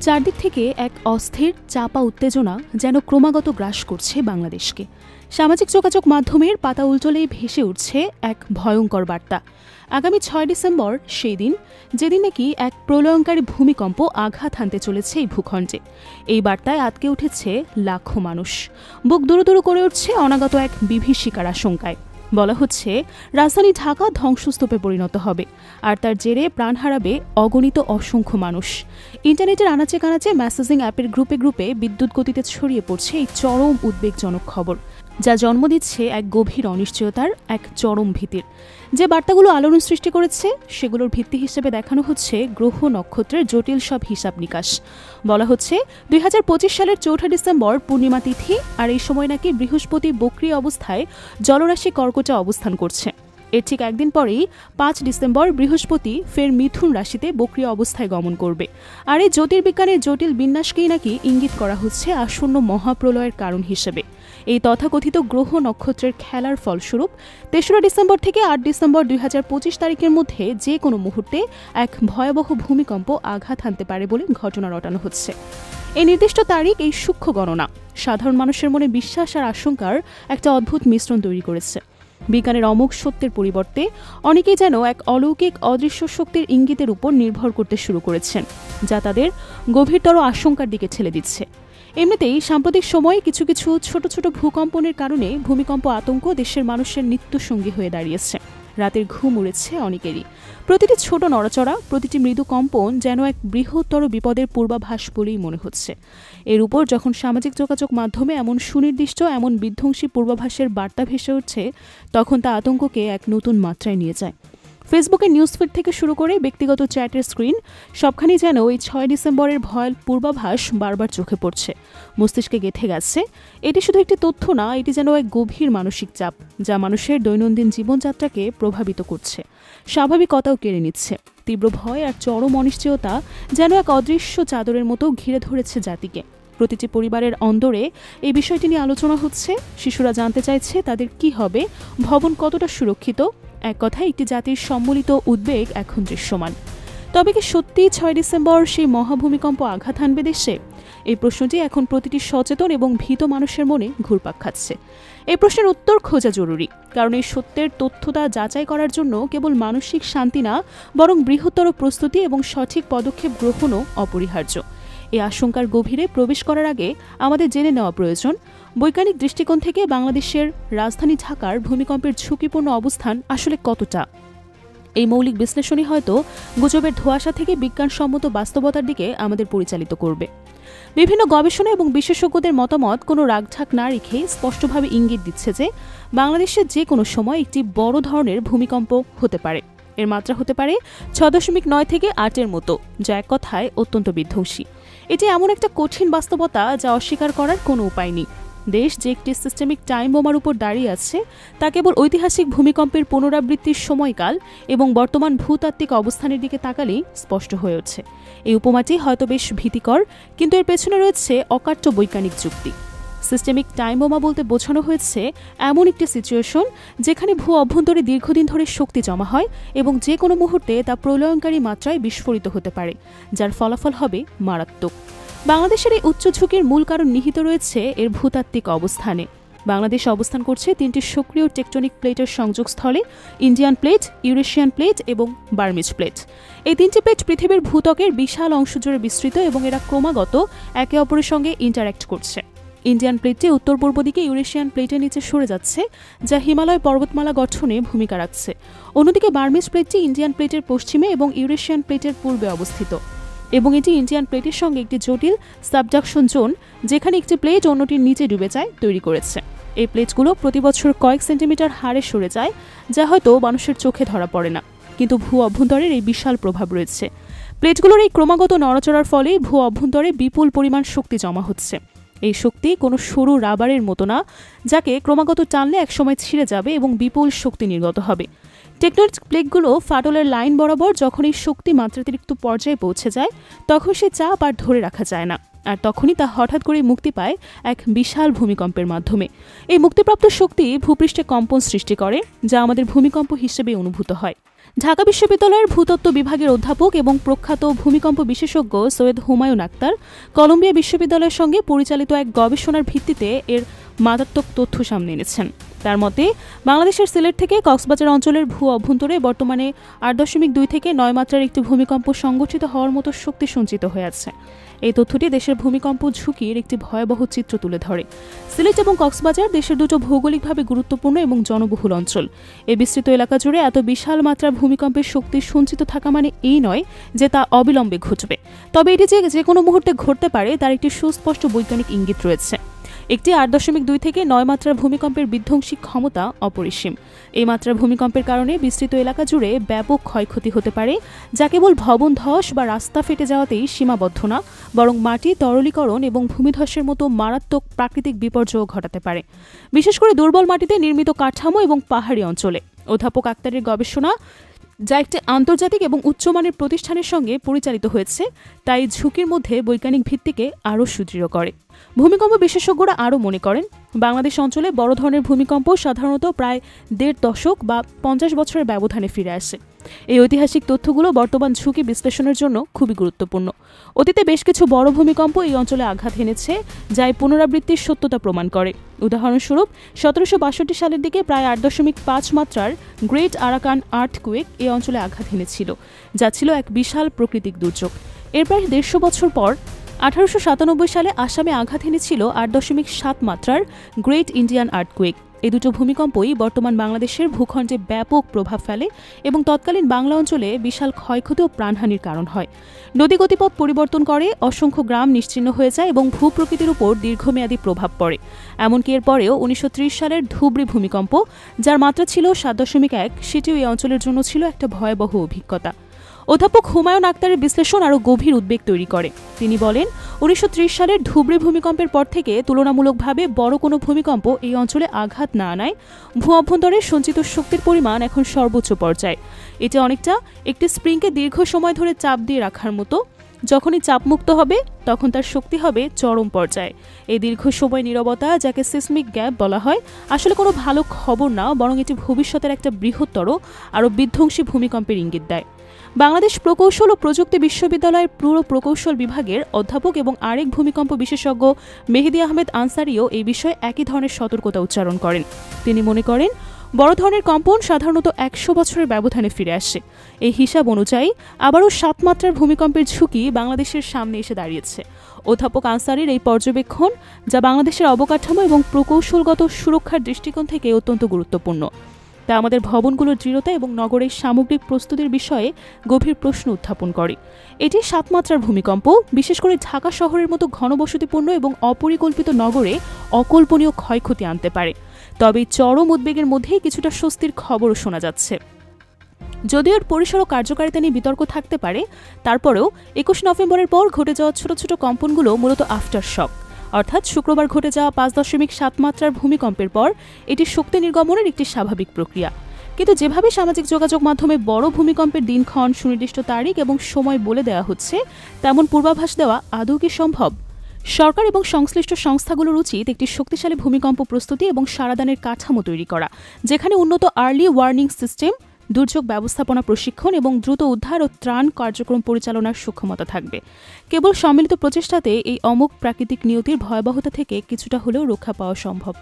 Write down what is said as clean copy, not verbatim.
চারদিক থেকে এক অস্থির চাপা উত্তেজনা যেন ক্রমাগত গ্রাস করছে বাংলাদেশকে। সামাজিক যোগাযোগ মাধ্যমের পাতা উল্টোলেই ভেসে উঠছে এক ভয়ঙ্কর বার্তা। আগামী ৬ ডিসেম্বর সেই দিন, যেদিন নাকি এক প্রলয়ঙ্কারী ভূমিকম্প আঘাত হানতে চলেছে এই ভূখণ্ডে। এই বার্তায় আটকে উঠেছে লাখো মানুষ। বুক দুরুদুরু করে উঠছে অনাগত এক বিভীষিকার আশঙ্কায়। বলা হচ্ছে রাজধানী ঢাকা ধ্বংসস্তূপে পরিণত হবে, আর তার জেরে প্রাণ হারাবে অগণিত অসংখ্য মানুষ। ইন্টারনেটের আনাচে কানাচে মেসেজিং অ্যাপের গ্রুপে গ্রুপে বিদ্যুৎ গতিতে ছড়িয়ে পড়ছে এই চরম উদ্বেগজনক খবর, যা জন্ম দিচ্ছে এক গভীর অনিশ্চয়তার, এক চরম ভীতির। যে বার্তাগুলো আলোড়ন সৃষ্টি করেছে সেগুলোর ভিত্তি হিসেবে দেখানো হচ্ছে গ্রহ নক্ষত্রের জটিল সব হিসাব নিকাশ। বলা হচ্ছে ২০২৫ সালের ৪ ডিসেম্বর পূর্ণিমা তিথি, আর এই সময় নাকি বৃহস্পতি বক্রী অবস্থায় জলরাশি কর্কটে অবস্থান করছে। এর ঠিক একদিন পরেই ৫ ডিসেম্বর বৃহস্পতি ফের মিথুন রাশিতে বক্রী অবস্থায় গমন করবে। আর এই জ্যোতির্বিজ্ঞানের জটিল বিন্যাসকেই নাকি ইঙ্গিত করা হচ্ছে আসন্ন মহাপ্রলয়ের কারণ হিসেবে। এই তথাকথিত গ্রহ নক্ষত্রের খেলার ফলস্বরূপ ৩রা ডিসেম্বর থেকে ৮ ডিসেম্বর ২০২৫ তারিখের মধ্যে যে কোনো মুহূর্তে এক ভয়াবহ ভূমিকম্প আঘাত হানতে পারে বলে ঘটনা রটানো হচ্ছে। এই নির্দিষ্ট তারিখ, এই সূক্ষ্ম গণনা সাধারণ মানুষের মনে বিশ্বাস আর আশঙ্কার একটা অদ্ভুত মিশ্রণ তৈরি করেছে। বিজ্ঞানের অমোঘ সত্যের পরিবর্তে অনেকেই যেন এক অলৌকিক অদৃশ্য শক্তির ইঙ্গিতের উপর নির্ভর করতে শুরু করেছেন, যা তাদের গভীরতর আশঙ্কার দিকে ঠেলে দিচ্ছে। এমনিতেই সাম্প্রতিক সময়ে কিছু কিছু ছোট ছোট ভূকম্পনের কারণে ভূমিকম্প আতঙ্ক দেশের মানুষের নিত্যসঙ্গী হয়ে দাঁড়িয়েছে। রাতের ঘুম উড়েছে অনেকেরই। প্রতিটি ছোট নড়াচড়া, প্রতিটি মৃদু কম্পন যেন এক বৃহত্তর বিপদের পূর্বাভাস বলেই মনে হচ্ছে। এর উপর যখন সামাজিক যোগাযোগ মাধ্যমে এমন সুনির্দিষ্ট, এমন বিধ্বংসী পূর্বাভাসের বার্তা ভেসে উঠছে, তখন তা আতঙ্ককে এক নতুন মাত্রায় নিয়ে যায়। ফেসবুকের নিউজফিড থেকে শুরু করে ব্যক্তিগত চ্যাটের স্ক্রিন, সবখানি যেন এই ৬ ডিসেম্বরের ভয়ের পূর্বাভাস বারবার চোখে পড়ছে, মস্তিষ্কে গেঁথে গেছে। এটি শুধু একটি তথ্য না, এটি যেন এক গভীর মানসিক চাপ, যা মানুষের দৈনন্দিন জীবনযাত্রাকে প্রভাবিত করছে, স্বাভাবিকতাও কেড়ে নিচ্ছে। তীব্র ভয় আর চরম অনিশ্চয়তা যেন এক অদৃশ্য চাদরের মতো ঘিরে ধরেছে জাতিকে। প্রতিটি পরিবারের অন্দরে এই বিষয়টি নিয়ে আলোচনা হচ্ছে। শিশুরা জানতে চাইছে তাদের কি হবে, ভবন কতটা সুরক্ষিত। এক কথায় একটি জাতির সম্মিলিত উদ্বেগ এখন দৃশ্যমান। তবে কি সত্যিই ৬ ডিসেম্বর সেই মহাভূমিকম্প আঘাত হানবে দেশে? এই প্রশ্নটি এখন প্রতিটি সচেতন এবং ভীত মানুষের মনে ঘুরপাক খাচ্ছে। এই প্রশ্নের উত্তর খোঁজা জরুরি, কারণ এই সত্যের তথ্যতা যাচাই করার জন্য কেবল মানসিক শান্তি না, বরং বৃহত্তর প্রস্তুতি এবং সঠিক পদক্ষেপ গ্রহণও অপরিহার্য। এই আশঙ্কার গভীরে প্রবেশ করার আগে আমাদের জেনে নেওয়া প্রয়োজন, বৈজ্ঞানিক দৃষ্টিকোণ থেকে বাংলাদেশের রাজধানী ঢাকার ভূমিকম্পের ঝুঁকিপূর্ণ অবস্থান আসলে কতটা। এই মৌলিক বিশ্লেষণই হয়তো গুজবের ধোঁয়াশা থেকে বিজ্ঞানসম্মত বাস্তবতার দিকে আমাদের পরিচালিত করবে। বিভিন্ন গবেষণা এবং বিশেষজ্ঞদের মতামত কোনো রাগঢাক না রেখে স্পষ্টভাবে ইঙ্গিত দিচ্ছে যে বাংলাদেশে যে কোনো সময় একটি বড় ধরনের ভূমিকম্প হতে পারে। এর মাত্রা হতে পারে ৬.৯ থেকে ৮-এর মতো, যা এক কথায় অত্যন্ত বিধ্বংসী। এটি এমন একটা কঠিন বাস্তবতা যা অস্বীকার করার কোনো উপায় নেই। দেশ যে একটি সিস্টেমিক টাইম বোমার উপর দাঁড়িয়ে আছে, তা কেবল ঐতিহাসিক ভূমিকম্পের পুনরাবৃত্তির সময়কাল এবং বর্তমান ভূতাত্ত্বিক অবস্থানের দিকে তাকালেই স্পষ্ট হয়ে ওঠে। এই উপমাটি হয়তো বেশ ভীতিকর, কিন্তু এর পেছনে রয়েছে অকাট্য বৈজ্ঞানিক যুক্তি। সিস্টেমিক টাইম বোমা বলতে বোঝানো হয়েছে এমন একটি সিচুয়েশন যেখানে ভূ অভ্যন্তরে দীর্ঘদিন ধরে শক্তি জমা হয় এবং যে কোনো মুহূর্তে তা প্রলয়ঙ্কারী মাত্রায় বিস্ফোরিত হতে পারে, যার ফলাফল হবে মারাত্মক। বাংলাদেশের এই উচ্চ ঝুঁকির মূল কারণ নিহিত রয়েছে এর ভূতাত্ত্বিক অবস্থানে। বাংলাদেশ অবস্থান করছে ৩টি সক্রিয় টেকটনিক প্লেটের সংযোগস্থলে: ইন্ডিয়ান প্লেট, ইউরেশিয়ান প্লেট এবং বার্মিজ প্লেট। এই ৩টি প্লেট পৃথিবীর ভূত্বকের বিশাল অংশ জুড়ে বিস্তৃত এবং এরা ক্রমাগত একে অপরের সঙ্গে ইন্টারঅ্যাক্ট করছে। ইন্ডিয়ান প্লেটটি উত্তর পূর্ব দিকে ইউরেশিয়ান প্লেটের নিচে সরে যাচ্ছে, যা হিমালয় পর্বতমালা গঠনে ভূমিকা রাখছে। অন্যদিকে বার্মিজ প্লেটটি ইন্ডিয়ান প্লেটের পশ্চিমে এবং ইউরেশিয়ান প্লেটের পূর্বে অবস্থিত, এবং এটি ইন্ডিয়ান প্লেটের সঙ্গে একটি জটিল সাবডাকশন জোন, যেখানে একটি প্লেট অন্যটির নিচে ডুবে যায়, তৈরি করেছে। এই প্লেটগুলো প্রতি বছর কয়েক সেন্টিমিটার হারে সরে যায়, যা হয়তো মানুষের চোখে ধরা পড়ে না, কিন্তু ভূ অভ্যন্তরের এই বিশাল প্রভাব রয়েছে। প্লেটগুলোর এই ক্রমাগত নড়াচড়ার ফলে ভূ অভ্যন্তরে বিপুল পরিমাণ শক্তি জমা হচ্ছে। এই শক্তি কোনো সরু রাবারের মতো না, যাকে ক্রমাগত টানলে একসময় ছিঁড়ে যাবে এবং বিপুল শক্তি নির্গত হবে। টেকটনিক প্লেটগুলো ফাটলের লাইন বরাবর যখন এই শক্তি মাত্রাতিরিক্ত পর্যায়ে পৌঁছে যায়, তখন সে চাপ আর ধরে রাখা যায় না, আর তখনই তা হঠাৎ করে মুক্তি পায় এক বিশাল ভূমিকম্পের মাধ্যমে। এই মুক্তিপ্রাপ্ত শক্তি ভূপৃষ্ঠে কম্পন সৃষ্টি করে, যা আমাদের ভূমিকম্প হিসেবে অনুভূত হয়। ঢাকা বিশ্ববিদ্যালয়ের ভূতত্ত্ব বিভাগের অধ্যাপক এবং প্রখ্যাত ভূমিকম্প বিশেষজ্ঞ সৈয়দ হুমায়ুন আক্তার কলম্বিয়া বিশ্ববিদ্যালয়ের সঙ্গে পরিচালিত এক গবেষণার ভিত্তিতে এর মারাত্মক তথ্য সামনে এনেছেন। তার মতে, বাংলাদেশের সিলেট থেকে কক্সবাজার অঞ্চলের ভূ অভ্যন্তরে বর্তমানে 8.2 থেকে 9 মাত্রার একটি ভূমিকম্প সংঘটিত হওয়ার মতো শক্তি সঞ্চিত হয়ে আছে। এই তথ্যটি দেশের ভূমিকম্প ঝুঁকির একটি ভয়াবহ চিত্র তুলে ধরে। সিলেট এবং কক্সবাজার দেশের দুটো ভৌগোলিকভাবে গুরুত্বপূর্ণ এবং জনবহুল অঞ্চল। এই বিস্তৃত এলাকা জুড়ে এত বিশাল মাত্রার ভূমিকম্পের শক্তি সঞ্চিত থাকা মানে এই নয় যে তা অবিলম্বে ঘটবে, তবে এটি যে কোনো মুহূর্তে ঘটতে পারে তার একটি সুস্পষ্ট বৈজ্ঞানিক ইঙ্গিত রয়েছে। একটি 8.2 থেকে 9 মাত্রার ভূমিকম্পের বিধ্বংসী ক্ষমতা অপরিসীম। এই মাত্রার ভূমিকম্পের কারণে বিস্তৃত এলাকা জুড়ে ব্যাপক ক্ষয়ক্ষতি হতে পারে, যা কেবল ভবন ধস বা রাস্তা ফেটে যাওয়াতেই সীমাবদ্ধ না, বরং মাটি তরলীকরণ এবং ভূমিধসের মতো মারাত্মক প্রাকৃতিক বিপর্যয় ঘটাতে পারে, বিশেষ করে দুর্বল মাটিতে নির্মিত কাঠামো এবং পাহাড়ি অঞ্চলে। অধ্যাপক আক্তারের গবেষণা, যা একটি আন্তর্জাতিক এবং উচ্চমানের প্রতিষ্ঠানের সঙ্গে পরিচালিত হয়েছে, তাই ঝুঁকির মধ্যে বৈজ্ঞানিক ভিত্তিকে আরও সুদৃঢ় করে। ভূমিকম্প বিশেষজ্ঞরা আরও মনে করেন, বাংলাদেশ অঞ্চলে বড় ধরনের ভূমিকম্প সাধারণত প্রায় 1.5 দশক বা 50 বছরের ব্যবধানে ফিরে আসে। এই ঐতিহাসিক তথ্যগুলো বর্তমান ঝুঁকি বিশ্লেষণের জন্য খুবই গুরুত্বপূর্ণ। অতীতে বেশ কিছু বড় ভূমিকম্প এই অঞ্চলে আঘাত এনেছে, যা এই পুনরাবৃত্তির সত্যতা প্রমাণ করে। উদাহরণস্বরূপ 1762 সালের দিকে প্রায় 8.5 মাত্রার গ্রেট আরাকান আর্থকুয়েক এই অঞ্চলে আঘাত এনেছিল, যা ছিল এক বিশাল প্রাকৃতিক দুর্যোগ। এর প্রায় 150 বছর পর 1897 সালে আসামে আঘাত এনেছিল 8.7 মাত্রার গ্রেট ইন্ডিয়ান আর্থকুয়েক। এই দুটো ভূমিকম্পই বর্তমান বাংলাদেশের ভূখণ্ডে ব্যাপক প্রভাব ফেলে এবং তৎকালীন বাংলা অঞ্চলে বিশাল ক্ষয়ক্ষতি ও প্রাণহানির কারণ হয়। নদী গতিপথ পরিবর্তন করে, অসংখ্য গ্রাম নিশ্চিহ্ন হয়ে যায় এবং ভূপ্রকৃতির উপর দীর্ঘমেয়াদী প্রভাব পড়ে। এমনকি এরপরেও 1930 সালের ধুবড়ী ভূমিকম্প, যার মাত্রা ছিল 7.1, সেটিও এই অঞ্চলের জন্য ছিল একটা ভয়াবহ অভিজ্ঞতা। অধ্যাপক হুমায়ুন আক্তারের বিশ্লেষণ আরও গভীর উদ্বেগ তৈরি করে। তিনি বলেন, 1930 সালের ধুবড়ী ভূমিকম্পের পর থেকে তুলনামূলকভাবে বড় কোনো ভূমিকম্প এই অঞ্চলে আঘাত না আনায় ভূ অভ্যন্তরে সঞ্চিত শক্তির পরিমাণ এখন সর্বোচ্চ পর্যায়ে। এটি অনেকটা একটি স্প্রিংকে দীর্ঘ সময় ধরে চাপ দিয়ে রাখার মতো। যখনই চাপমুক্ত হবে তখন তার শক্তি হবে চরম পর্যায়ে। এই দীর্ঘ সময় নীরবতা, যাকে সিসমিক গ্যাপ বলা হয়, আসলে কোনো ভালো খবর না, বরং এটি ভবিষ্যতের একটা বৃহত্তর আরও বিধ্বংসী ভূমিকম্পের ইঙ্গিত দেয়। বাংলাদেশ প্রকৌশল ও প্রযুক্তি বিশ্ববিদ্যালয়ের পুরো প্রকৌশল বিভাগের অধ্যাপক এবং আরেক ভূমিকম্প বিশেষজ্ঞ মেহেদী আহমেদ আনসারিও এই বিষয়ে একই ধরনের সতর্কতা উচ্চারণ করেন। তিনি মনে করেন, বড় ধরনের কম্পন সাধারণত 100 বছরের ব্যবধানে ফিরে আসে। এই হিসাব অনুযায়ী আবারও 7 মাত্রার ভূমিকম্পের ঝুঁকি বাংলাদেশের সামনে এসে দাঁড়িয়েছে। অধ্যাপক আনসারির এই পর্যবেক্ষণ, যা বাংলাদেশের অবকাঠামো এবং প্রকৌশলগত সুরক্ষার দৃষ্টিকোণ থেকে অত্যন্ত গুরুত্বপূর্ণ, তা আমাদের ভবনগুলোর দৃঢ়তা এবং নগরের সামগ্রিক প্রস্তুতির বিষয়ে গভীর প্রশ্ন উত্থাপন করে। এটি 7 মাত্রার ভূমিকম্প, বিশেষ করে ঢাকা শহরের মতো ঘনবসতিপূর্ণ এবং অপরিকল্পিত নগরে অকল্পনীয় ক্ষয়ক্ষতি আনতে পারে। তবে চরম উদ্বেগের মধ্যেই কিছুটা স্বস্তির খবরও শোনা যাচ্ছে। যদিও এর পরিসর ও কার্যকারিতা নিয়ে বিতর্ক থাকতে পারে, তারপরেও 21 নভেম্বরের পর ঘটে যাওয়া ছোট ছোট কম্পনগুলো মূলত আফটার শক, অর্থাৎ শুক্রবার ঘটে যাওয়া 5.7 মাত্রার ভূমিকম্পের পর এটি শক্তি নির্গমনের একটি স্বাভাবিক প্রক্রিয়া। কিন্তু যেভাবে সামাজিক যোগাযোগ মাধ্যমে বড় ভূমিকম্পের দিনক্ষণ, সুনির্দিষ্ট তারিখ এবং সময় বলে দেওয়া হচ্ছে, তেমন পূর্বাভাস দেওয়া আদৌ কি সম্ভব? সরকার এবং সংশ্লিষ্ট সংস্থাগুলোর উচিত একটি শক্তিশালী ভূমিকম্প প্রস্তুতি এবং সারাদানের কাঠামো তৈরি করা, যেখানে উন্নত আর্লি ওয়ার্নিং সিস্টেম, দুর্যোগ ব্যবস্থাপনা প্রশিক্ষণ এবং দ্রুত উদ্ধার ও ত্রাণ কার্যক্রম পরিচালনার সক্ষমতা থাকবে। কেবল সম্মিলিত প্রচেষ্টাতে এই অমোঘ প্রাকৃতিক নিয়তির ভয়াবহতা থেকে কিছুটা হলেও রক্ষা পাওয়া সম্ভব।